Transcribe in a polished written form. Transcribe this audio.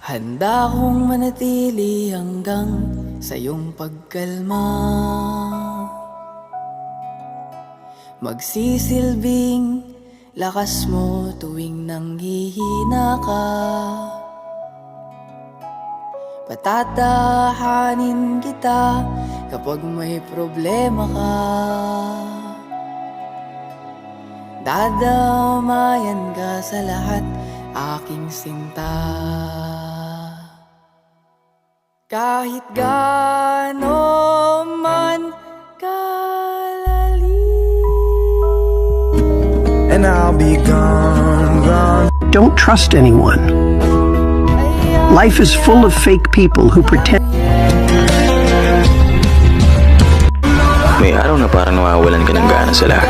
Handa akong manatili hanggang sa iyong pagkalma, magsisilbing lakas mo tuwing nanghihina ka. Patatahanin kita kapag may problema ka. Dadamayan ka sa lahat, aking sinta. Kahit gaano man kalalim, and I'll be gone, gone. Don't trust anyone. Life is full of fake people who pretend. May araw na parang nawawalan ka ng gana sa lahat.